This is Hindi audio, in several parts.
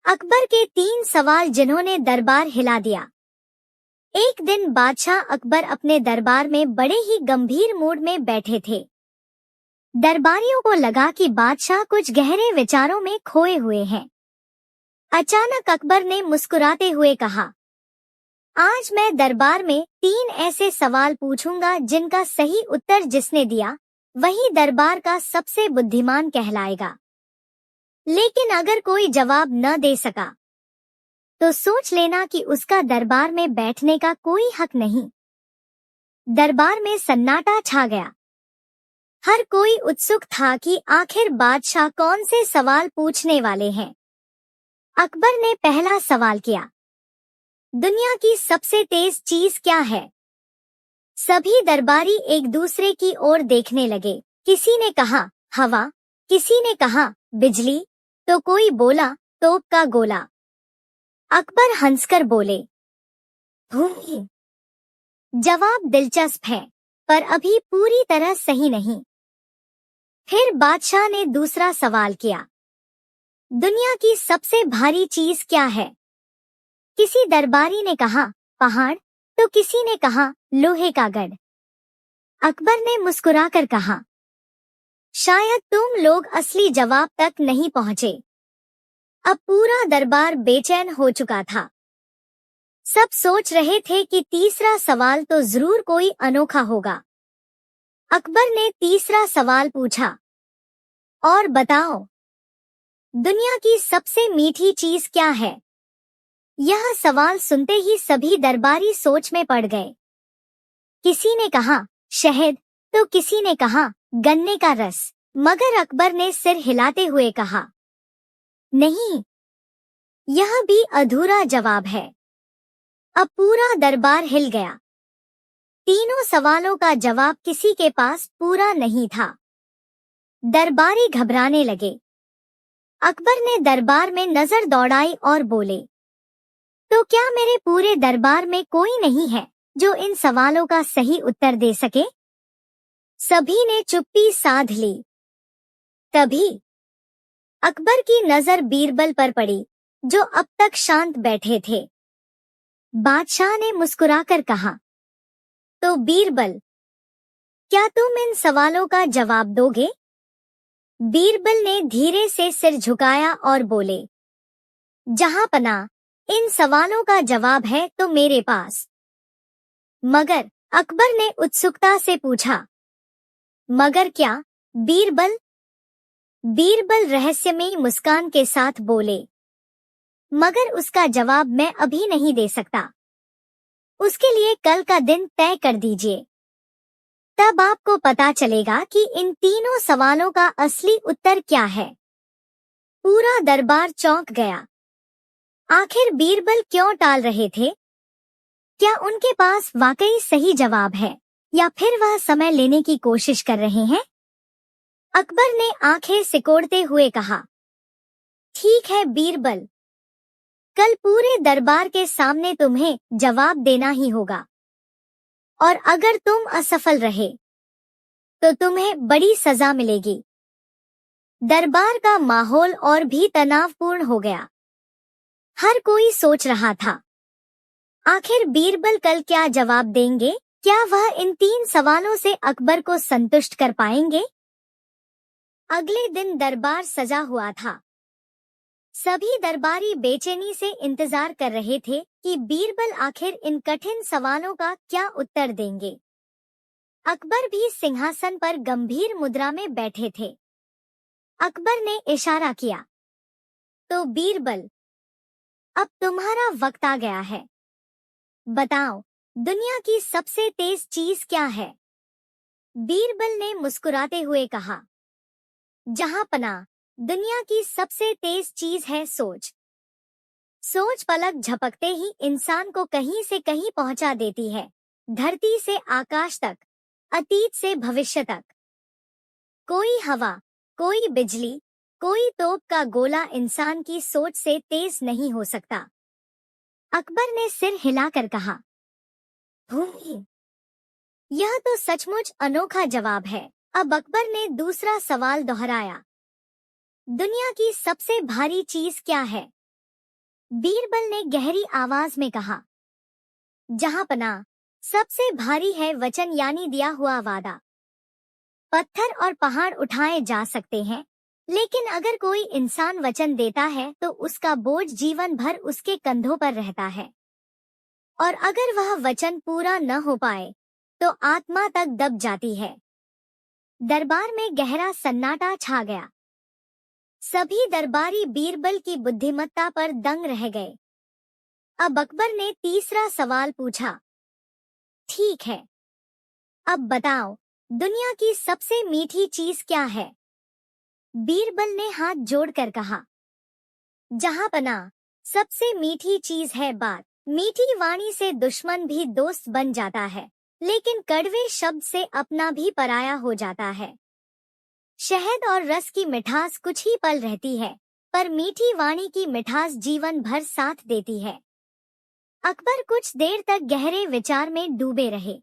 अकबर के 3 सवाल जिन्होंने दरबार हिला दिया। एक दिन बादशाह अकबर अपने दरबार में बड़े ही गंभीर मूड में बैठे थे। दरबारियों को लगा कि बादशाह कुछ गहरे विचारों में खोए हुए हैं। अचानक अकबर ने मुस्कुराते हुए कहा, आज मैं दरबार में 3 ऐसे सवाल पूछूंगा जिनका सही उत्तर जिसने दिया वही दरबार का सबसे बुद्धिमान कहलाएगा। लेकिन अगर कोई जवाब न दे सका तो सोच लेना कि उसका दरबार में बैठने का कोई हक नहीं। दरबार में सन्नाटा छा गया। हर कोई उत्सुक था कि आखिर बादशाह कौन से सवाल पूछने वाले हैं। अकबर ने पहला सवाल किया, दुनिया की सबसे तेज चीज क्या है? सभी दरबारी एक दूसरे की ओर देखने लगे। किसी ने कहा हवा, किसी ने कहा बिजली, तो कोई बोला तोप का गोला। अकबर हंसकर बोले, भूमि। जवाब दिलचस्प है, पर अभी पूरी तरह सही नहीं। फिर बादशाह ने दूसरा सवाल किया, दुनिया की सबसे भारी चीज क्या है? किसी दरबारी ने कहा पहाड़, तो किसी ने कहा लोहे का गढ़। अकबर ने मुस्कुराकर कहा, शायद तुम लोग असली जवाब तक नहीं पहुंचे। अब पूरा दरबार बेचैन हो चुका था। सब सोच रहे थे कि तीसरा सवाल तो जरूर कोई अनोखा होगा। अकबर ने तीसरा सवाल पूछा, और बताओ, दुनिया की सबसे मीठी चीज क्या है? यह सवाल सुनते ही सभी दरबारी सोच में पड़ गए। किसी ने कहा शहद, तो किसी ने कहा गन्ने का रस, मगर अकबर ने सिर हिलाते हुए कहा, नहीं, यह भी अधूरा जवाब है। अब पूरा दरबार हिल गया। तीनों सवालों का जवाब किसी के पास पूरा नहीं था। दरबारी घबराने लगे। अकबर ने दरबार में नजर दौड़ाई और बोले, तो क्या मेरे पूरे दरबार में कोई नहीं है जो इन सवालों का सही उत्तर दे सके? सभी ने चुप्पी साध ली। तभी अकबर की नजर बीरबल पर पड़ी, जो अब तक शांत बैठे थे। बादशाह ने मुस्कुराकर कहा, तो बीरबल, क्या तुम इन सवालों का जवाब दोगे? बीरबल ने धीरे से सिर झुकाया और बोले, जहांपनाह, इन सवालों का जवाब है तो मेरे पास। मगर? अकबर ने उत्सुकता से पूछा। मगर क्या, बीरबल? बीरबल रहस्यमयी मुस्कान के साथ बोले, मगर उसका जवाब मैं अभी नहीं दे सकता। उसके लिए कल का दिन तय कर दीजिए। तब आपको पता चलेगा कि इन तीनों सवालों का असली उत्तर क्या है। पूरा दरबार चौंक गया। आखिर बीरबल क्यों टाल रहे थे? क्या उनके पास वाकई सही जवाब है, या फिर वह समय लेने की कोशिश कर रहे हैं? अकबर ने आंखें सिकोड़ते हुए कहा, ठीक है बीरबल, कल पूरे दरबार के सामने तुम्हें जवाब देना ही होगा। और अगर तुम असफल रहे तो तुम्हें बड़ी सजा मिलेगी। दरबार का माहौल और भी तनावपूर्ण हो गया। हर कोई सोच रहा था, आखिर बीरबल कल क्या जवाब देंगे? क्या वह इन 3 सवालों से अकबर को संतुष्ट कर पाएंगे? अगले दिन दरबार सजा हुआ था। सभी दरबारी बेचैनी से इंतजार कर रहे थे कि बीरबल आखिर इन कठिन सवालों का क्या उत्तर देंगे। अकबर भी सिंहासन पर गंभीर मुद्रा में बैठे थे। अकबर ने इशारा किया, तो बीरबल, अब तुम्हारा वक्त आ गया है। बताओ, दुनिया की सबसे तेज चीज क्या है? बीरबल ने मुस्कुराते हुए कहा, जहांपनाह, दुनिया की सबसे तेज चीज है सोच। सोच पलक झपकते ही इंसान को कहीं से कहीं पहुंचा देती है, धरती से आकाश तक, अतीत से भविष्य तक। कोई हवा, कोई बिजली, कोई तोप का गोला इंसान की सोच से तेज नहीं हो सकता। अकबर ने सिर हिलाकर कहा, भूमि। यह तो सचमुच अनोखा जवाब है। अब अकबर ने दूसरा सवाल दोहराया, दुनिया की सबसे भारी चीज क्या है? बीरबल ने गहरी आवाज में कहा, जहांपनाह, सबसे भारी है वचन यानी दिया हुआ वादा। पत्थर और पहाड़ उठाए जा सकते हैं, लेकिन अगर कोई इंसान वचन देता है तो उसका बोझ जीवन भर उसके कंधों पर रहता है। और अगर वह वचन पूरा न हो पाए तो आत्मा तक दब जाती है। दरबार में गहरा सन्नाटा छा गया। सभी दरबारी बीरबल की बुद्धिमत्ता पर दंग रह गए। अब अकबर ने तीसरा सवाल पूछा, ठीक है, अब बताओ, दुनिया की सबसे मीठी चीज क्या है? बीरबल ने हाथ जोड़कर कहा, जहांपनाह, सबसे मीठी चीज है बात। मीठी वाणी से दुश्मन भी दोस्त बन जाता है, लेकिन कड़वे शब्द से अपना भी पराया हो जाता है। शहद और रस की मिठास कुछ ही पल रहती है, पर मीठी वाणी की मिठास जीवन भर साथ देती है। अकबर कुछ देर तक गहरे विचार में डूबे रहे।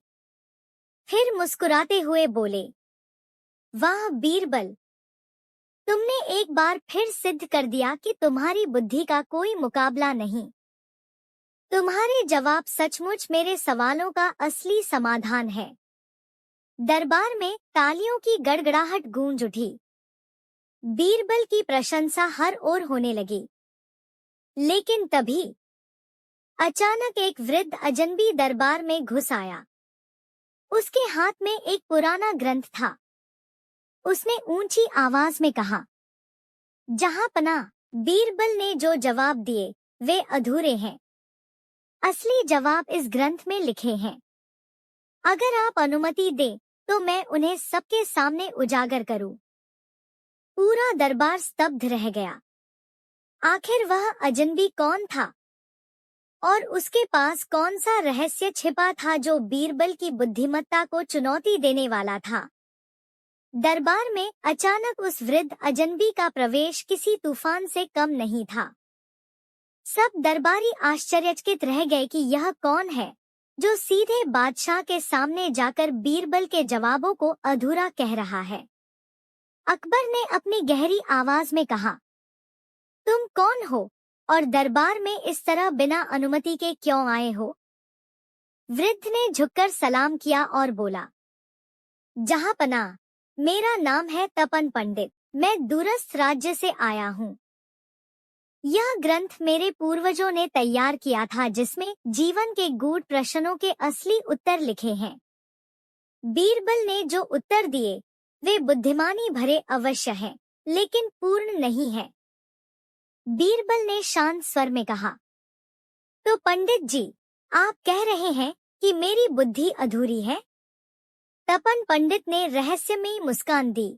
फिर मुस्कुराते हुए बोले, वाह बीरबल, तुमने एक बार फिर सिद्ध कर दिया कि तुम्हारी बुद्धि का कोई मुकाबला नहीं। तुम्हारे जवाब सचमुच मेरे सवालों का असली समाधान है। दरबार में तालियों की गड़गड़ाहट गूंज उठी। बीरबल की प्रशंसा हर ओर होने लगी। लेकिन तभी अचानक एक वृद्ध अजनबी दरबार में घुस आया। उसके हाथ में एक पुराना ग्रंथ था। उसने ऊंची आवाज में कहा, जहांपनाह, बीरबल ने जो जवाब दिए वे अधूरे हैं। असली जवाब इस ग्रंथ में लिखे हैं। अगर आप अनुमति दें तो मैं उन्हें सबके सामने उजागर करूं। पूरा दरबार स्तब्ध रह गया। आखिर वह अजनबी कौन था और उसके पास कौन सा रहस्य छिपा था जो बीरबल की बुद्धिमत्ता को चुनौती देने वाला था? दरबार में अचानक उस वृद्ध अजनबी का प्रवेश किसी तूफान से कम नहीं था। सब दरबारी आश्चर्यचकित रह गए कि यह कौन है जो सीधे बादशाह के सामने जाकर बीरबल के जवाबों को अधूरा कह रहा है। अकबर ने अपनी गहरी आवाज में कहा, तुम कौन हो और दरबार में इस तरह बिना अनुमति के क्यों आए हो? वृद्ध ने झुककर सलाम किया और बोला, जहांपनाह, मेरा नाम है तपन पंडित। मैं दूरस्थ राज्य से आया हूँ। यह ग्रंथ मेरे पूर्वजों ने तैयार किया था, जिसमें जीवन के गूढ़ प्रश्नों के असली उत्तर लिखे हैं। बीरबल ने जो उत्तर दिए वे बुद्धिमानी भरे अवश्य हैं, लेकिन पूर्ण नहीं है। बीरबल ने शांत स्वर में कहा, तो पंडित जी, आप कह रहे हैं कि मेरी बुद्धि अधूरी है? तपन पंडित ने रहस्यमयी मुस्कान दी।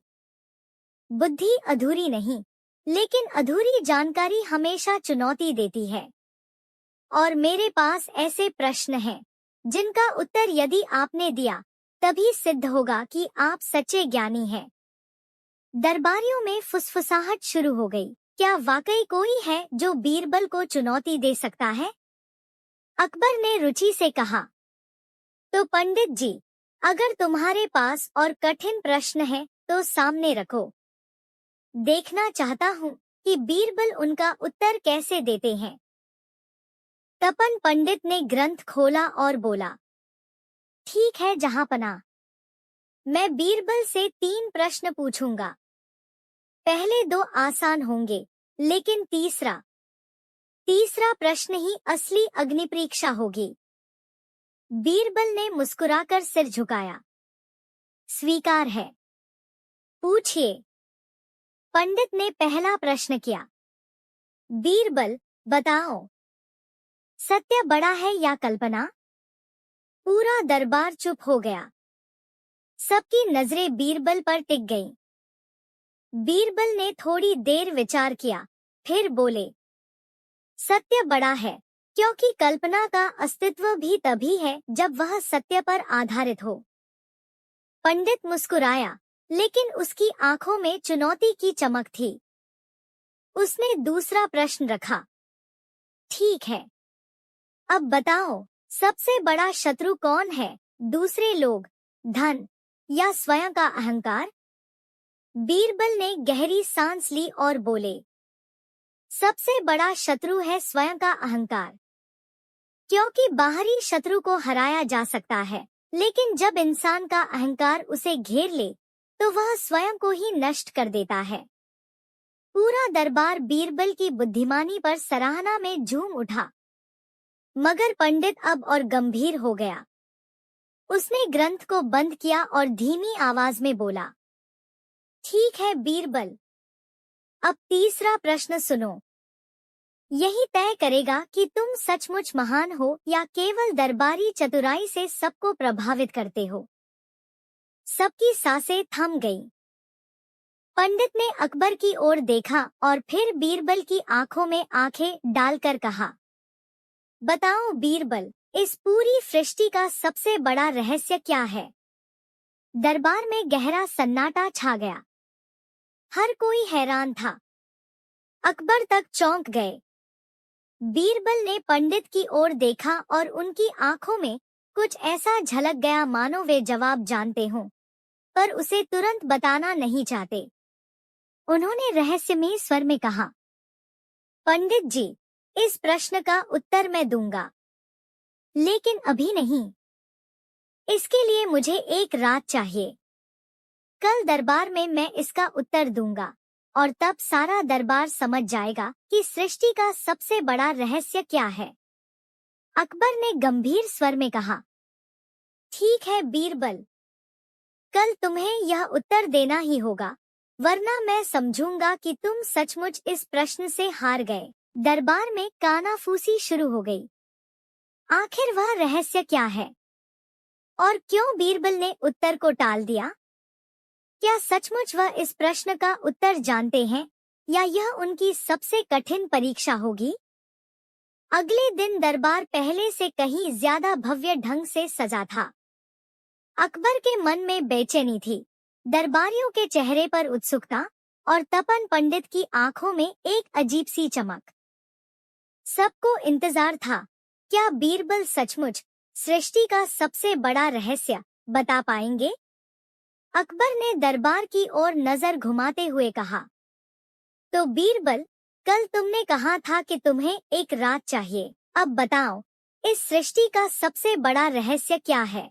बुद्धि अधूरी नहीं, लेकिन अधूरी जानकारी हमेशा चुनौती देती है। और मेरे पास ऐसे प्रश्न हैं जिनका उत्तर यदि आपने दिया तभी सिद्ध होगा कि आप सच्चे ज्ञानी हैं। दरबारियों में फुसफुसाहट शुरू हो गई। क्या वाकई कोई है जो बीरबल को चुनौती दे सकता है? अकबर ने रुचि से कहा, तो पंडित जी, अगर तुम्हारे पास और कठिन प्रश्न है तो सामने रखो। देखना चाहता हूँ कि बीरबल उनका उत्तर कैसे देते हैं। तपन पंडित ने ग्रंथ खोला और बोला, ठीक है जहांपनाह, मैं बीरबल से 3 प्रश्न पूछूंगा। पहले 2 आसान होंगे, लेकिन तीसरा प्रश्न ही असली अग्निपरीक्षा होगी। बीरबल ने मुस्कुराकर सिर झुकाया, स्वीकार है, पूछिए। पंडित ने पहला प्रश्न किया, बीरबल, बताओ, सत्य बड़ा है या कल्पना? पूरा दरबार चुप हो गया। सबकी नजरें बीरबल पर टिक गईं। बीरबल ने थोड़ी देर विचार किया, फिर बोले, सत्य बड़ा है, क्योंकि कल्पना का अस्तित्व भी तभी है जब वह सत्य पर आधारित हो। पंडित मुस्कुराया, लेकिन उसकी आंखों में चुनौती की चमक थी। उसने दूसरा प्रश्न रखा, ठीक है, अब बताओ, सबसे बड़ा शत्रु कौन है? दूसरे लोग, धन या स्वयं का अहंकार? बीरबल ने गहरी सांस ली और बोले, सबसे बड़ा शत्रु है स्वयं का अहंकार। क्योंकि बाहरी शत्रु को हराया जा सकता है, लेकिन जब इंसान का अहंकार उसे घेर ले तो वह स्वयं को ही नष्ट कर देता है। पूरा दरबार बीरबल की बुद्धिमानी पर सराहना में झूम उठा, मगर पंडित अब और गंभीर हो गया। उसने ग्रंथ को बंद किया और धीमी आवाज में बोला, ठीक है बीरबल, अब तीसरा प्रश्न सुनो। यही तय करेगा कि तुम सचमुच महान हो या केवल दरबारी चतुराई से सबको प्रभावित करते हो। सबकी सांसें थम गईं। पंडित ने अकबर की ओर देखा और फिर बीरबल की आंखों में आंखें डालकर कहा, बताओ बीरबल, इस पूरी सृष्टि का सबसे बड़ा रहस्य क्या है? दरबार में गहरा सन्नाटा छा गया। हर कोई हैरान था। अकबर तक चौंक गए। बीरबल ने पंडित की ओर देखा और उनकी आंखों में कुछ ऐसा झलक गया मानो वे जवाब जानते हों, पर उसे तुरंत बताना नहीं चाहते। उन्होंने रहस्यमयी स्वर में कहा, पंडित जी, इस प्रश्न का उत्तर मैं दूंगा, लेकिन अभी नहीं। इसके लिए मुझे एक रात चाहिए। कल दरबार में मैं इसका उत्तर दूंगा और तब सारा दरबार समझ जाएगा कि सृष्टि का सबसे बड़ा रहस्य क्या है। अकबर ने गंभीर स्वर में कहा, ठीक है बीरबल, कल तुम्हें यह उत्तर देना ही होगा, वरना मैं समझूंगा कि तुम सचमुच इस प्रश्न से हार गए। दरबार में कानाफूसी शुरू हो गई। आखिर वह रहस्य क्या है और क्यों बीरबल ने उत्तर को टाल दिया? क्या सचमुच वह इस प्रश्न का उत्तर जानते हैं या यह उनकी सबसे कठिन परीक्षा होगी? अगले दिन दरबार पहले से कहीं ज्यादा भव्य ढंग से सजा था। अकबर के मन में बेचैनी थी, दरबारियों के चेहरे पर उत्सुकता और तपन पंडित की आंखों में एक अजीब सी चमक। सबको इंतजार था, क्या बीरबल सचमुच सृष्टि का सबसे बड़ा रहस्य बता पाएंगे? अकबर ने दरबार की ओर नजर घुमाते हुए कहा, तो बीरबल, कल तुमने कहा था कि तुम्हें एक रात चाहिए, अब बताओ, इस सृष्टि का सबसे बड़ा रहस्य क्या है?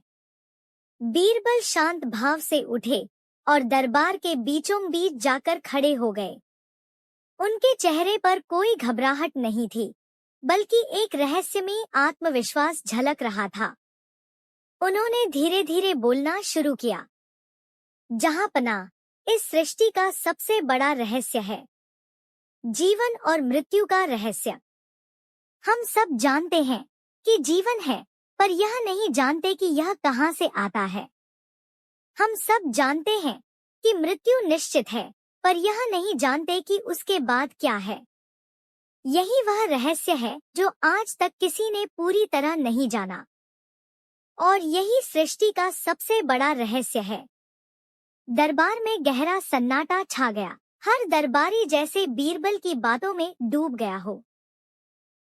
बीरबल शांत भाव से उठे और दरबार के बीचों बीच जाकर खड़े हो गए। उनके चेहरे पर कोई घबराहट नहीं थी, बल्कि एक रहस्यमयी आत्मविश्वास झलक रहा था। उन्होंने धीरे धीरे बोलना शुरू किया, जहां पनाह, इस सृष्टि का सबसे बड़ा रहस्य है जीवन और मृत्यु का रहस्य। हम सब जानते हैं कि जीवन है, पर यह नहीं जानते कि यह कहां से आता है। हम सब जानते हैं कि मृत्यु निश्चित है, पर यह नहीं जानते कि उसके बाद क्या है। यही वह रहस्य है जो आज तक किसी ने पूरी तरह नहीं जाना, और यही सृष्टि का सबसे बड़ा रहस्य है। दरबार में गहरा सन्नाटा छा गया। हर दरबारी जैसे बीरबल की बातों में डूब गया हो।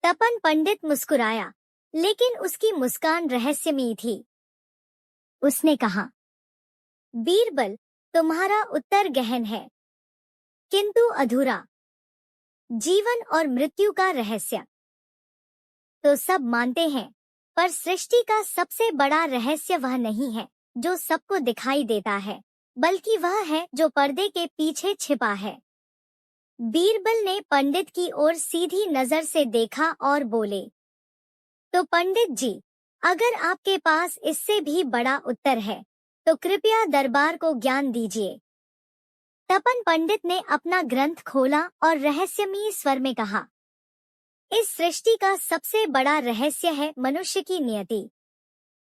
तपन पंडित मुस्कुराया, लेकिन उसकी मुस्कान रहस्यमयी थी। उसने कहा, बीरबल, तुम्हारा उत्तर गहन है, किंतु अधूरा। जीवन और मृत्यु का रहस्य तो सब मानते हैं, पर सृष्टि का सबसे बड़ा रहस्य वह नहीं है जो सबको दिखाई देता है, बल्कि वह है जो पर्दे के पीछे छिपा है। बीरबल ने पंडित की ओर सीधी नजर से देखा और बोले, तो पंडित जी, अगर आपके पास इससे भी बड़ा उत्तर है तो कृपया दरबार को ज्ञान दीजिए। तपन पंडित ने अपना ग्रंथ खोला और रहस्यमयी स्वर में कहा, इस सृष्टि का सबसे बड़ा रहस्य है मनुष्य की नियति।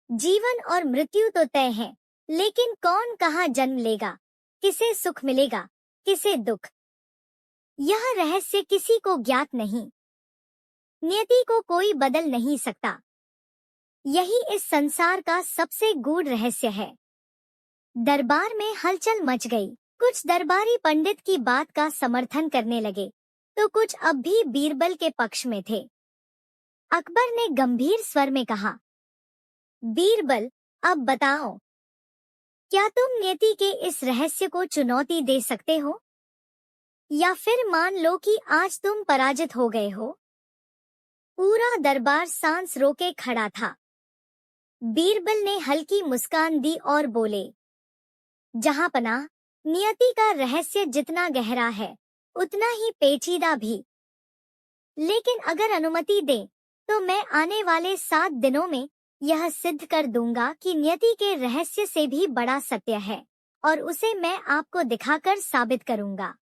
जीवन और मृत्यु तो तय है, लेकिन कौन कहाँ जन्म लेगा, किसे सुख मिलेगा, किसे दुख, यह रहस्य किसी को ज्ञात नहीं। नियति को कोई बदल नहीं सकता। यही इस संसार का सबसे गूढ़ रहस्य है। दरबार में हलचल मच गई। कुछ दरबारी पंडित की बात का समर्थन करने लगे, तो कुछ अब भी बीरबल के पक्ष में थे। अकबर ने गंभीर स्वर में कहा, बीरबल, अब बताओ, क्या तुम नियति के इस रहस्य को चुनौती दे सकते हो? या फिर मान लो कि आज तुम पराजित हो गए हो। पूरा दरबार सांस रोके खड़ा था। बीरबल ने हल्की मुस्कान दी और बोले, जहांपनाह, नियति का रहस्य जितना गहरा है उतना ही पेचीदा भी। लेकिन अगर अनुमति दें तो मैं आने वाले 7 दिनों में यह सिद्ध कर दूंगा कि नियति के रहस्य से भी बड़ा सत्य है, और उसे मैं आपको दिखाकर साबित करूंगा।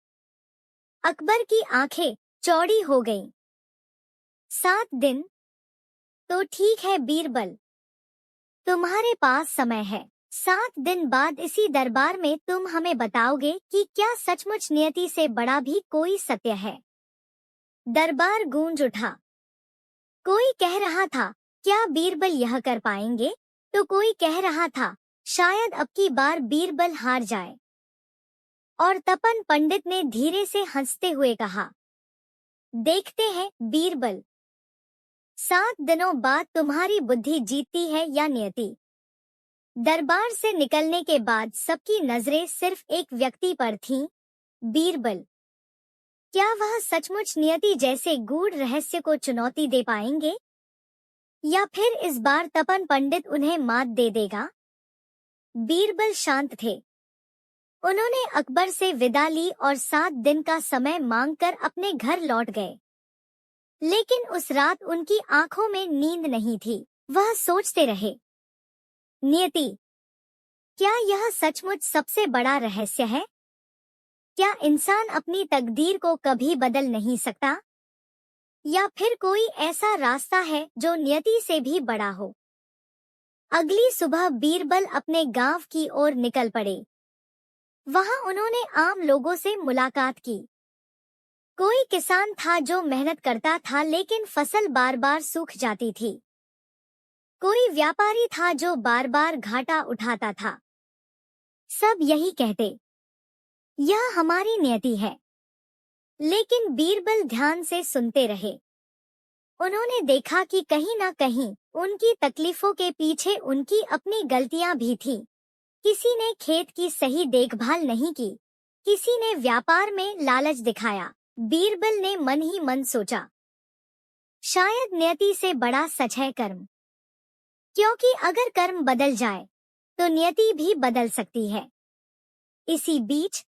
अकबर की आंखें चौड़ी हो गईं। 7 दिन? तो ठीक है बीरबल, तुम्हारे पास समय है। 7 दिन बाद इसी दरबार में तुम हमें बताओगे कि क्या सचमुच नियति से बड़ा भी कोई सत्य है। दरबार गूंज उठा। कोई कह रहा था, क्या बीरबल यह कर पाएंगे? तो कोई कह रहा था, शायद अब की बार बीरबल हार जाए। और तपन पंडित ने धीरे से हंसते हुए कहा, देखते हैं बीरबल, 7 दिनों बाद तुम्हारी बुद्धि जीतती है या नियति। दरबार से निकलने के बाद सबकी नजरें सिर्फ एक व्यक्ति पर थीं, बीरबल। क्या वह सचमुच नियति जैसे गूढ़ रहस्य को चुनौती दे पाएंगे, या फिर इस बार तपन पंडित उन्हें मात दे देगा? बीरबल शांत थे। उन्होंने अकबर से विदा ली और 7 दिन का समय मांगकर अपने घर लौट गए। लेकिन उस रात उनकी आंखों में नींद नहीं थी। वह सोचते रहे, नियति, क्या यह सचमुच सबसे बड़ा रहस्य है? क्या इंसान अपनी तकदीर को कभी बदल नहीं सकता? या फिर कोई ऐसा रास्ता है जो नियति से भी बड़ा हो? अगली सुबह बीरबल अपने गांव की ओर निकल पड़े। वहां उन्होंने आम लोगों से मुलाकात की। कोई किसान था जो मेहनत करता था लेकिन फसल बार बार सूख जाती थी। कोई व्यापारी था जो बार बार घाटा उठाता था। सब यही कहते, यह हमारी नियति है। लेकिन बीरबल ध्यान से सुनते रहे। उन्होंने देखा कि कहीं ना कहीं उनकी तकलीफों के पीछे उनकी अपनी गलतियां भी थीं। किसी ने खेत की सही देखभाल नहीं की, किसी ने व्यापार में लालच दिखाया। बीरबल ने मन ही मन सोचा, शायद नियति से बड़ा सच है कर्म, क्योंकि अगर कर्म बदल जाए तो नियति भी बदल सकती है। इसी बीच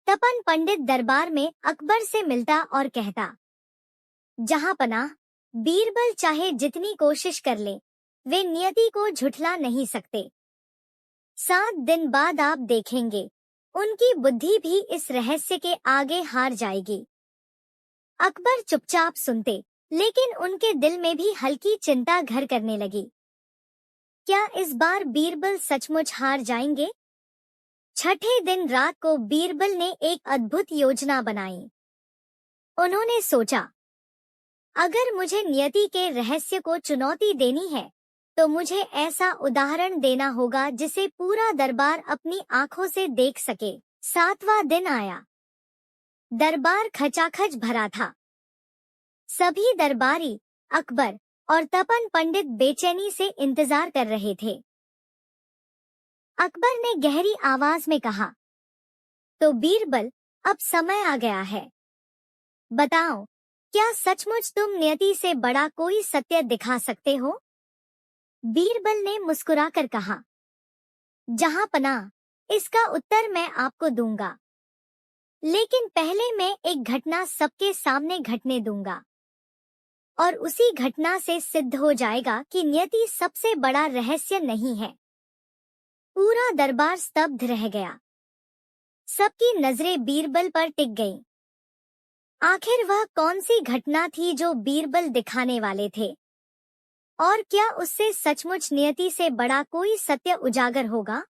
तपन पंडित दरबार में अकबर से मिलता और कहता, जहांपनाह, बीरबल चाहे जितनी कोशिश कर ले, वे नियति को झुठला नहीं सकते। 7 दिन बाद आप देखेंगे, उनकी बुद्धि भी इस रहस्य के आगे हार जाएगी। अकबर चुपचाप सुनते, लेकिन उनके दिल में भी हल्की चिंता घर करने लगी। क्या इस बार बीरबल सचमुच हार जाएंगे? छठे दिन रात को बीरबल ने एक अद्भुत योजना बनाई। उन्होंने सोचा, अगर मुझे नियति के रहस्य को चुनौती देनी है तो मुझे ऐसा उदाहरण देना होगा जिसे पूरा दरबार अपनी आंखों से देख सके। 7वां दिन आया। दरबार खचाखच भरा था। सभी दरबारी अकबर और तपन पंडित बेचैनी से इंतजार कर रहे थे। अकबर ने गहरी आवाज में कहा, तो बीरबल, अब समय आ गया है। बताओ, क्या सचमुच तुम नियति से बड़ा कोई सत्य दिखा सकते हो? बीरबल ने मुस्कुराकर कहा, जहांपनाह, इसका उत्तर मैं आपको दूंगा, लेकिन पहले मैं एक घटना सबके सामने घटने दूंगा, और उसी घटना से सिद्ध हो जाएगा कि नियति सबसे बड़ा रहस्य नहीं है। पूरा दरबार स्तब्ध रह गया। सबकी नजरें बीरबल पर टिक गईं। आखिर वह कौन सी घटना थी जो बीरबल दिखाने वाले थे? और क्या उससे सचमुच नियति से बड़ा कोई सत्य उजागर होगा?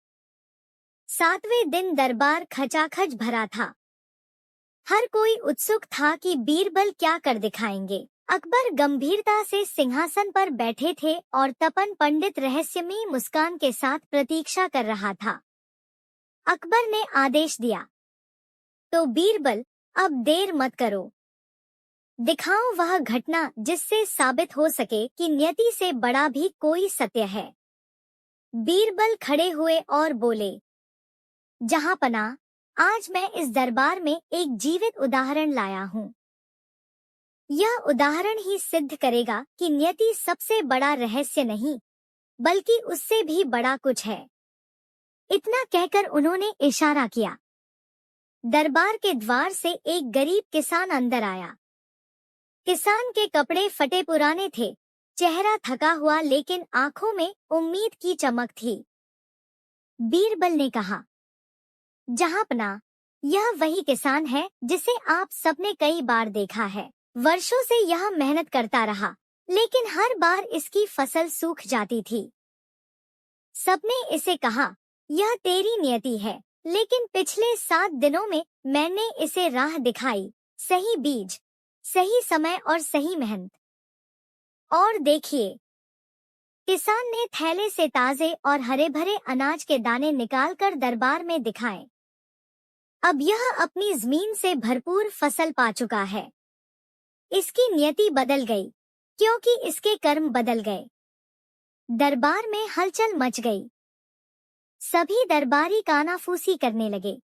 7वें दिन दरबार खचाखच भरा था। हर कोई उत्सुक था कि बीरबल क्या कर दिखाएंगे। अकबर गंभीरता से सिंहासन पर बैठे थे और तपन पंडित रहस्यमयी मुस्कान के साथ प्रतीक्षा कर रहा था। अकबर ने आदेश दिया, तो बीरबल, अब देर मत करो। दिखाओ वह घटना जिससे साबित हो सके कि नियति से बड़ा भी कोई सत्य है। बीरबल खड़े हुए और बोले, जहांपनाह, आज मैं इस दरबार में एक जीवित उदाहरण लाया हूँ। यह उदाहरण ही सिद्ध करेगा कि नियति सबसे बड़ा रहस्य नहीं, बल्कि उससे भी बड़ा कुछ है। इतना कहकर उन्होंने इशारा किया। दरबार के द्वार से एक गरीब किसान अंदर आया। किसान के कपड़े फटे पुराने थे, चेहरा थका हुआ, लेकिन आंखों में उम्मीद की चमक थी। बीरबल ने कहा, जहांपना, यह वही किसान है जिसे आप सबने कई बार देखा है। वर्षों से यह मेहनत करता रहा, लेकिन हर बार इसकी फसल सूख जाती थी। सबने इसे कहा, यह तेरी नियति है, लेकिन पिछले 7 दिनों में मैंने इसे राह दिखाई, सही बीज, सही समय और सही मेहनत। और देखिए, किसान ने थैले से ताजे और हरे भरे अनाज के दाने निकालकर दरबार में दिखाए। अब यह अपनी जमीन से भरपूर फसल पा चुका है। इसकी नियति बदल गई, क्योंकि इसके कर्म बदल गए। दरबार में हलचल मच गई। सभी दरबारी कानाफूसी करने लगे।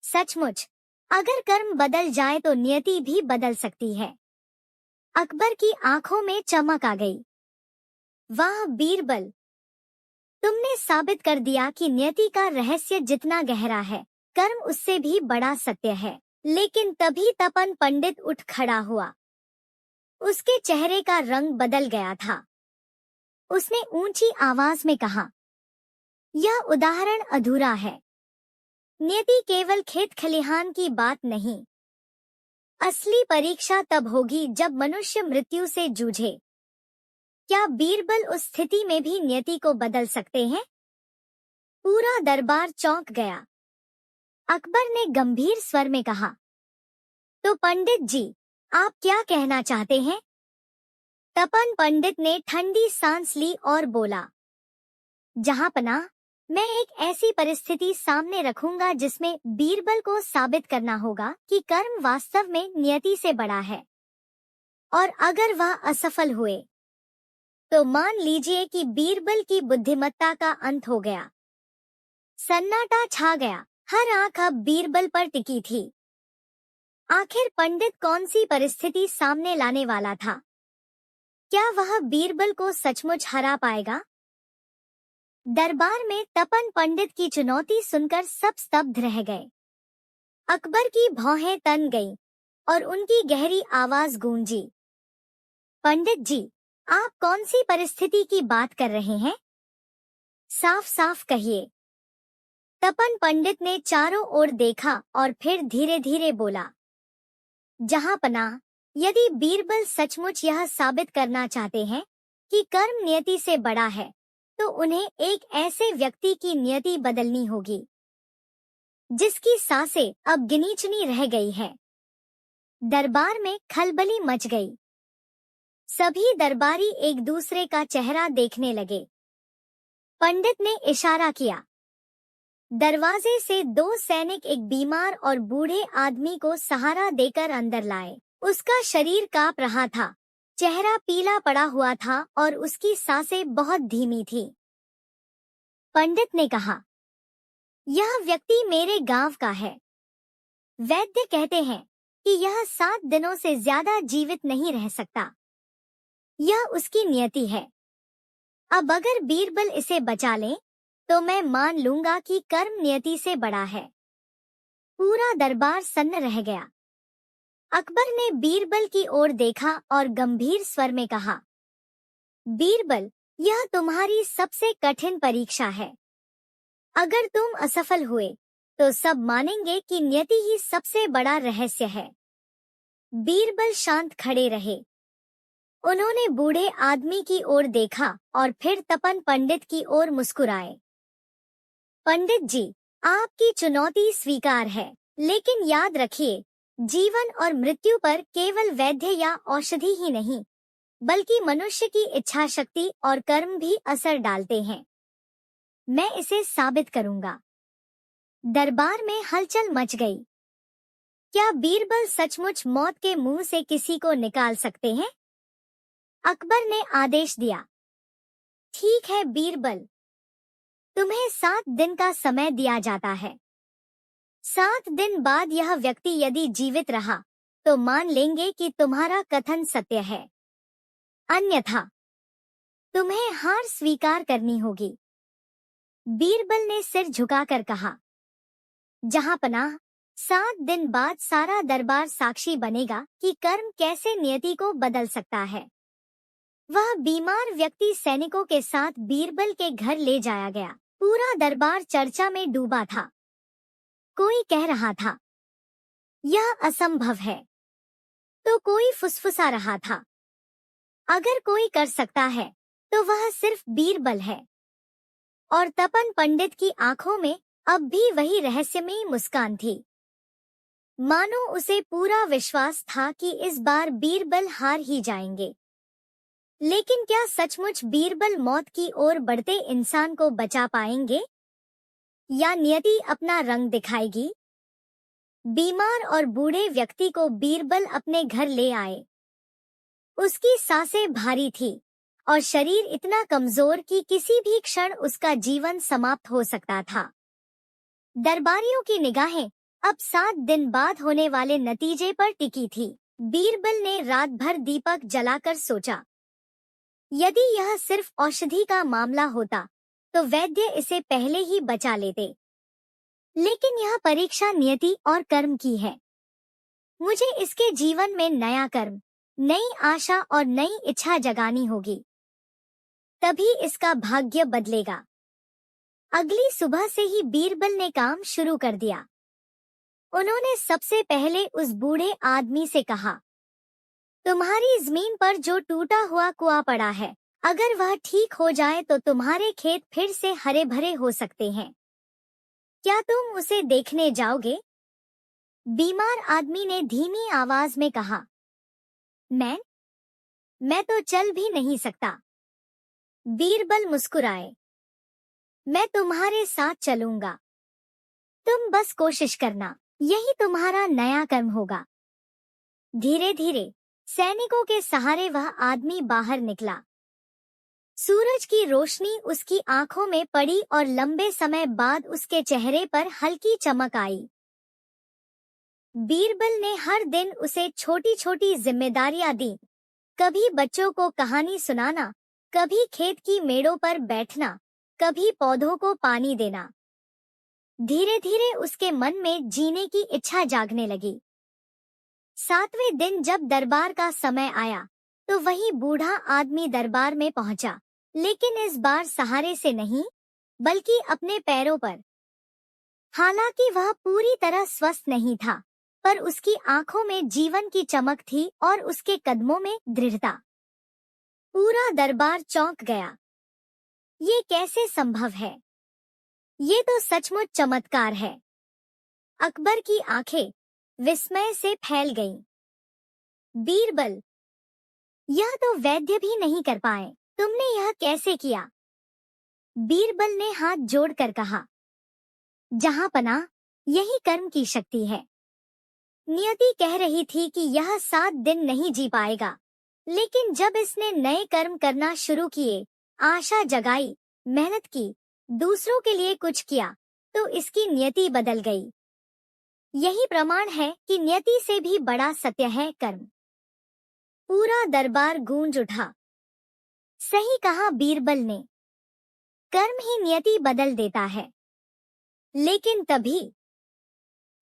सचमुच, अगर कर्म बदल जाए तो नियति भी बदल सकती है। अकबर की आंखों में चमक आ गई। वाह बीरबल, तुमने साबित कर दिया कि नियति का रहस्य जितना गहरा है, कर्म उससे भी बड़ा सत्य है। लेकिन तभी तपन पंडित उठ खड़ा हुआ। उसके चेहरे का रंग बदल गया था। उसने ऊंची आवाज में कहा, यह उदाहरण अधूरा है। नियति केवल खेत खलिहान की बात नहीं। असली परीक्षा तब होगी जब मनुष्य मृत्यु से जूझे। क्या बीरबल उस स्थिति में भी नियति को बदल सकते हैं? पूरा दरबार चौंक गया। अकबर ने गंभीर स्वर में कहा, तो पंडित जी, आप क्या कहना चाहते हैं? तपन पंडित ने ठंडी सांस ली और बोला, जहांपना, मैं एक ऐसी परिस्थिति सामने रखूंगा जिसमें बीरबल को साबित करना होगा कि कर्म वास्तव में नियति से बड़ा है। और अगर वह असफल हुए, तो मान लीजिए कि बीरबल की बुद्धिमत्ता का अंत हो गया। सन्नाटा छा गया। हर आंख अब बीरबल पर टिकी थी। आखिर पंडित कौन सी परिस्थिति सामने लाने वाला था? क्या वह बीरबल को सचमुच हरा पाएगा? दरबार में तपन पंडित की चुनौती सुनकर सब स्तब्ध रह गए। अकबर की भौहें तन गईं और उनकी गहरी आवाज गूंजी, पंडित जी, आप कौन सी परिस्थिति की बात कर रहे हैं? साफ साफ कहिए। तपन पंडित ने चारों ओर देखा और फिर धीरे धीरे बोला, जहांपना, यदि बीरबल सचमुच यह साबित करना चाहते हैं कि कर्म नियति से बड़ा है, तो उन्हें एक ऐसे व्यक्ति की नियति बदलनी होगी जिसकी सांसें अब गिनी चुनी रह गई है। दरबार में खलबली मच गई। सभी दरबारी एक दूसरे का चेहरा देखने लगे। पंडित ने इशारा किया। दरवाजे से 2 सैनिक एक बीमार और बूढ़े आदमी को सहारा देकर अंदर लाए। उसका शरीर कांप रहा था, चेहरा पीला पड़ा हुआ था और उसकी सांसें बहुत धीमी थी। पंडित ने कहा, यह व्यक्ति मेरे गांव का है। वैद्य कहते हैं कि यह 7 दिनों से ज्यादा जीवित नहीं रह सकता। यह उसकी नियति है। अब अगर बीरबल इसे बचा लें, तो मैं मान लूंगा कि कर्म नियति से बड़ा है। पूरा दरबार सन्न रह गया। अकबर ने बीरबल की ओर देखा और गंभीर स्वर में कहा, बीरबल, यह तुम्हारी सबसे कठिन परीक्षा है। अगर तुम असफल हुए, तो सब मानेंगे कि नियति ही सबसे बड़ा रहस्य है। बीरबल शांत खड़े रहे। उन्होंने बूढ़े आदमी की ओर देखा और फिर तपन पंडित की ओर मुस्कुराए। पंडित जी, आपकी चुनौती स्वीकार है, लेकिन याद रखिए, जीवन और मृत्यु पर केवल वैद्य या औषधि ही नहीं, बल्कि मनुष्य की इच्छा शक्ति और कर्म भी असर डालते हैं। मैं इसे साबित करूंगा। दरबार में हलचल मच गई। क्या बीरबल सचमुच मौत के मुंह से किसी को निकाल सकते हैं? अकबर ने आदेश दिया, ठीक है बीरबल, तुम्हें 7 दिन का समय दिया जाता है। 7 दिन बाद यह व्यक्ति यदि जीवित रहा तो मान लेंगे कि तुम्हारा कथन सत्य है, अन्यथा तुम्हें हार स्वीकार करनी होगी। बीरबल ने सिर झुकाकर कहा, जहां पनाह, 7 दिन बाद सारा दरबार साक्षी बनेगा कि कर्म कैसे नियति को बदल सकता है। वह बीमार व्यक्ति सैनिकों के साथ बीरबल के घर ले जाया गया। पूरा दरबार चर्चा में डूबा था। कोई कह रहा था, यह असंभव है, तो कोई फुसफुसा रहा था, अगर कोई कर सकता है तो वह सिर्फ बीरबल है। और तपन पंडित की आंखों में अब भी वही रहस्यमयी मुस्कान थी, मानो उसे पूरा विश्वास था कि इस बार बीरबल हार ही जाएंगे। लेकिन क्या सचमुच बीरबल मौत की ओर बढ़ते इंसान को बचा पाएंगे, या नियति अपना रंग दिखाएगी? बीमार और बूढ़े व्यक्ति को बीरबल अपने घर ले आए। उसकी सांसें भारी थी और शरीर इतना कमजोर कि किसी भी क्षण उसका जीवन समाप्त हो सकता था। दरबारियों की निगाहें अब 7 दिन बाद होने वाले नतीजे पर टिकी थी। बीरबल ने रात भर दीपक जलाकर सोचा, यदि यह सिर्फ औषधि का मामला होता तो वैद्य इसे पहले ही बचा लेते। लेकिन यह परीक्षा नियति और कर्म की है। मुझे इसके जीवन में नया कर्म, नई आशा और नई इच्छा जगानी होगी, तभी इसका भाग्य बदलेगा। अगली सुबह से ही बीरबल ने काम शुरू कर दिया। उन्होंने सबसे पहले उस बूढ़े आदमी से कहा, तुम्हारी जमीन पर जो टूटा हुआ कुआं पड़ा है, अगर वह ठीक हो जाए तो तुम्हारे खेत फिर से हरे भरे हो सकते हैं। क्या तुम उसे देखने जाओगे? बीमार आदमी ने धीमी आवाज में कहा, मैं तो चल भी नहीं सकता। बीरबल मुस्कुराए, मैं तुम्हारे साथ चलूंगा, तुम बस कोशिश करना, यही तुम्हारा नया कर्म होगा। धीरे धीरे सैनिकों के सहारे वह आदमी बाहर निकला। सूरज की रोशनी उसकी आंखों में पड़ी और लंबे समय बाद उसके चेहरे पर हल्की चमक आई। बीरबल ने हर दिन उसे छोटी छोटी जिम्मेदारियां दी, कभी बच्चों को कहानी सुनाना, कभी खेत की मेड़ों पर बैठना, कभी पौधों को पानी देना। धीरे धीरे उसके मन में जीने की इच्छा जागने लगी। 7वें दिन जब दरबार का समय आया तो वही बूढ़ा आदमी दरबार में पहुंचा, लेकिन इस बार सहारे से नहीं बल्कि अपने पैरों पर। हालांकि वह पूरी तरह स्वस्थ नहीं था, पर उसकी आंखों में जीवन की चमक थी और उसके कदमों में दृढ़ता। पूरा दरबार चौंक गया। ये कैसे संभव है? ये तो सचमुच चमत्कार है। अकबर की आंखें विस्मय से फैल गईं। बीरबल, यह तो वैद्य भी नहीं कर पाए, तुमने यह कैसे किया? बीरबल ने हाथ जोड़कर कहा, जहां पनाह, यही कर्म की शक्ति है। नियति कह रही थी कि यह 7 दिन नहीं जी पाएगा, लेकिन जब इसने नए कर्म करना शुरू किए, आशा जगाई, मेहनत की, दूसरों के लिए कुछ किया, तो इसकी नियति बदल गई। यही प्रमाण है कि नियति से भी बड़ा सत्य है कर्म। पूरा दरबार गूंज उठा। सही कहा बीरबल ने, कर्म ही नियति बदल देता है। लेकिन तभी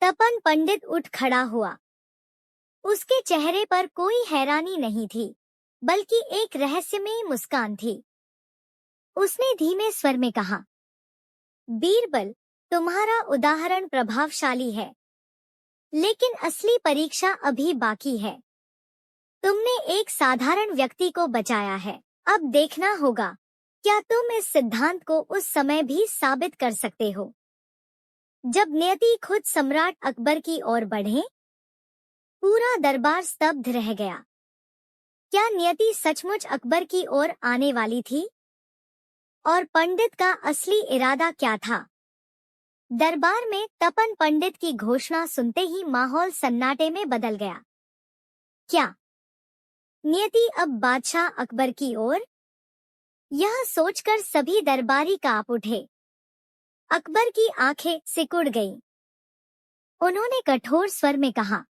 तपन पंडित उठ खड़ा हुआ। उसके चेहरे पर कोई हैरानी नहीं थी, बल्कि एक रहस्यमयी मुस्कान थी। उसने धीमे स्वर में कहा, बीरबल, तुम्हारा उदाहरण प्रभावशाली है, लेकिन असली परीक्षा अभी बाकी है। तुमने एक साधारण व्यक्ति को बचाया है, अब देखना होगा क्या तुम इस सिद्धांत को उस समय भी साबित कर सकते हो जब नियति खुद सम्राट अकबर की ओर बढ़े। पूरा दरबार स्तब्ध रह गया। क्या नियति सचमुच अकबर की ओर आने वाली थी? और पंडित का असली इरादा क्या था? दरबार में तपन पंडित की घोषणा सुनते ही माहौल सन्नाटे में बदल गया। क्या नियति अब बादशाह अकबर की ओर? यह सोचकर सभी दरबारी कांप उठे। अकबर की आंखें सिकुड़ गईं। उन्होंने कठोर स्वर में कहा,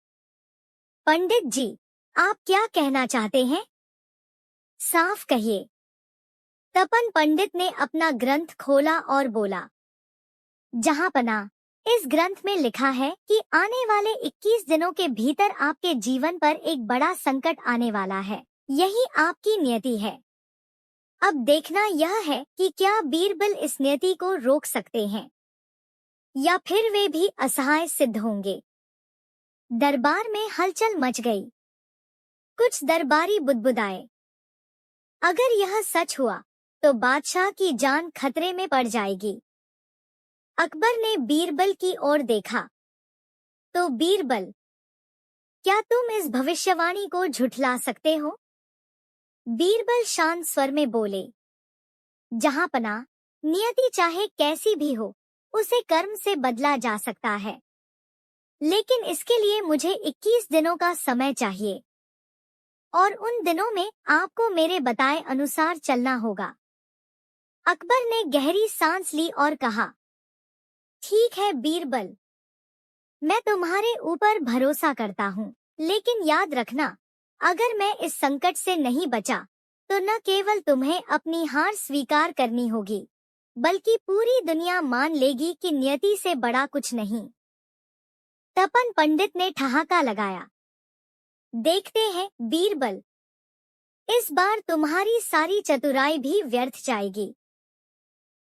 पंडित जी, आप क्या कहना चाहते हैं? साफ कहिए। तपन पंडित ने अपना ग्रंथ खोला और बोला, जहांपना, इस ग्रंथ में लिखा है कि आने वाले 21 दिनों के भीतर आपके जीवन पर एक बड़ा संकट आने वाला है। यही आपकी नियति है। अब देखना यह है कि क्या बीरबल इस नियति को रोक सकते हैं या फिर वे भी असहाय सिद्ध होंगे। दरबार में हलचल मच गई। कुछ दरबारी बुदबुदाए, अगर यह सच हुआ तो बादशाह की जान खतरे में पड़ जाएगी। अकबर ने बीरबल की ओर देखा। तो बीरबल, क्या तुम इस भविष्यवाणी को झुठला सकते हो? बीरबल शांत स्वर में बोले, जहांपना, नियति चाहे कैसी भी हो, उसे कर्म से बदला जा सकता है, लेकिन इसके लिए मुझे 21 दिनों का समय चाहिए और उन दिनों में आपको मेरे बताए अनुसार चलना होगा। अकबर ने गहरी सांस ली और कहा, ठीक है बीरबल, मैं तुम्हारे ऊपर भरोसा करता हूँ, लेकिन याद रखना, अगर मैं इस संकट से नहीं बचा तो न केवल तुम्हें अपनी हार स्वीकार करनी होगी, बल्कि पूरी दुनिया मान लेगी कि नियति से बड़ा कुछ नहीं। तपन पंडित ने ठहाका लगाया, देखते हैं बीरबल, इस बार तुम्हारी सारी चतुराई भी व्यर्थ जाएगी।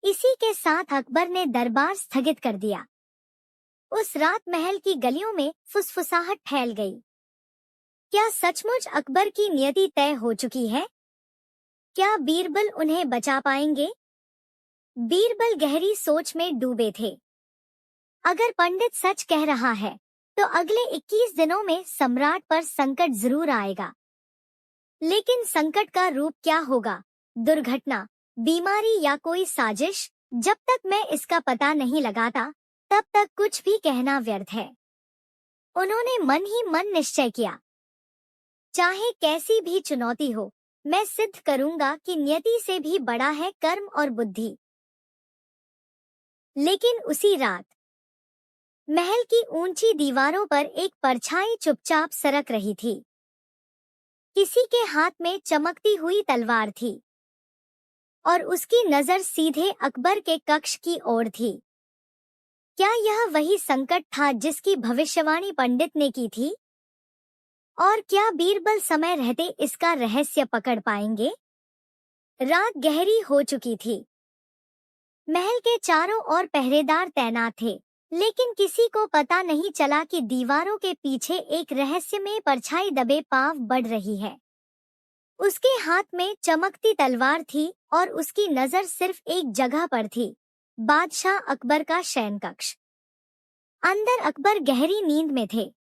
इसी के साथ अकबर ने दरबार स्थगित कर दिया। उस रात महल की गलियों में फुसफुसाहट फैल गई। क्या सचमुच अकबर की नियति तय हो चुकी है? क्या बीरबल उन्हें बचा पाएंगे? बीरबल गहरी सोच में डूबे थे। अगर पंडित सच कह रहा है तो अगले 21 दिनों में सम्राट पर संकट जरूर आएगा। लेकिन संकट का रूप क्या होगा? दुर्घटना, बीमारी या कोई साजिश? जब तक मैं इसका पता नहीं लगाता तब तक कुछ भी कहना व्यर्थ है। उन्होंने मन ही मन निश्चय किया, चाहे कैसी भी चुनौती हो, मैं सिद्ध करूंगा कि नियति से भी बड़ा है कर्म और बुद्धि। लेकिन उसी रात महल की ऊंची दीवारों पर एक परछाई चुपचाप सरक रही थी। किसी के हाथ में चमकती हुई तलवार थी और उसकी नजर सीधे अकबर के कक्ष की ओर थी। क्या यह वही संकट था जिसकी भविष्यवाणी पंडित ने की थी? और क्या बीरबल समय रहते इसका रहस्य पकड़ पाएंगे? रात गहरी हो चुकी थी। महल के चारों ओर पहरेदार तैनात थे, लेकिन किसी को पता नहीं चला कि दीवारों के पीछे एक रहस्यमय परछाई दबे पांव बढ़ रही है। उसके हाथ में चमकती तलवार थी और उसकी नजर सिर्फ एक जगह पर थी, बादशाह अकबर का शयन कक्ष। अंदर अकबर गहरी नींद में थे।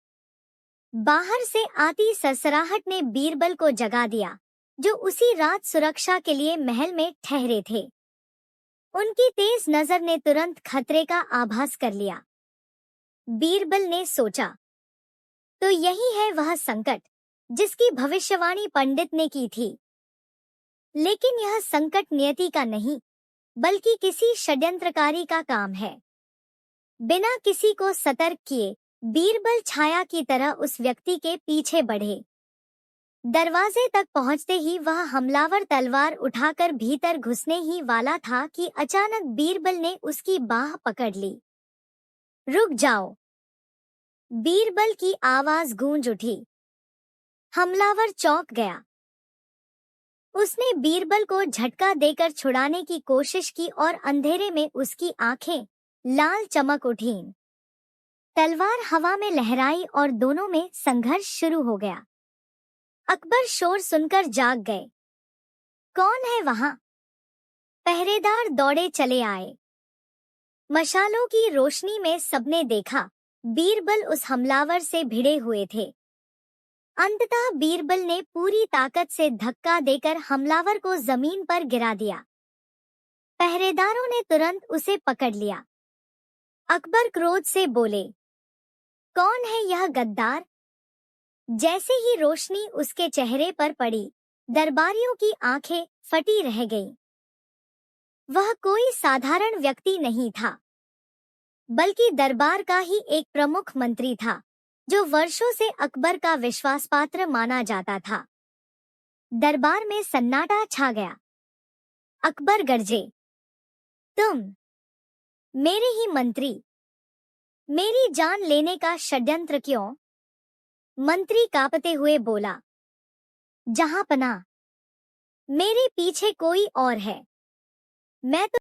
बाहर से आती सरसराहट ने बीरबल को जगा दिया, जो उसी रात सुरक्षा के लिए महल में ठहरे थे। उनकी तेज नजर ने तुरंत खतरे का आभास कर लिया। बीरबल ने सोचा, तो यही है वह संकट जिसकी भविष्यवाणी पंडित ने की थी। लेकिन यह संकट नियति का नहीं, बल्कि किसी षड्यंत्रकारी का काम है। बिना किसी को सतर्क किए बीरबल छाया की तरह उस व्यक्ति के पीछे बढ़े। दरवाजे तक पहुंचते ही वह हमलावर तलवार उठाकर भीतर घुसने ही वाला था कि अचानक बीरबल ने उसकी बाह पकड़ ली। रुक जाओ! बीरबल की आवाज गूंज उठी। हमलावर चौंक गया। उसने बीरबल को झटका देकर छुड़ाने की कोशिश की और अंधेरे में उसकी आंखें लाल चमक उठीं। तलवार हवा में लहराई और दोनों में संघर्ष शुरू हो गया। अकबर शोर सुनकर जाग गए। कौन है वहां? पहरेदार दौड़े चले आए। मशालों की रोशनी में सबने देखा, बीरबल उस हमलावर से भिड़े हुए थे। अंततः बीरबल ने पूरी ताकत से धक्का देकर हमलावर को जमीन पर गिरा दिया। पहरेदारों ने तुरंत उसे पकड़ लिया। अकबर क्रोध से बोले, कौन है यह गद्दार? जैसे ही रोशनी उसके चेहरे पर पड़ी, दरबारियों की आंखें फटी रह गईं। वह कोई साधारण व्यक्ति नहीं था। बल्कि दरबार का ही एक प्रमुख मंत्री था, जो वर्षों से अकबर का विश्वासपात्र माना जाता था। दरबार में सन्नाटा छा गया। अकबर गरजे, तुम मेरे ही मंत्री, मेरी जान लेने का षड्यंत्र क्यों? मंत्री कांपते हुए बोला, जहांपनाह, मेरे पीछे कोई और है। मैं तो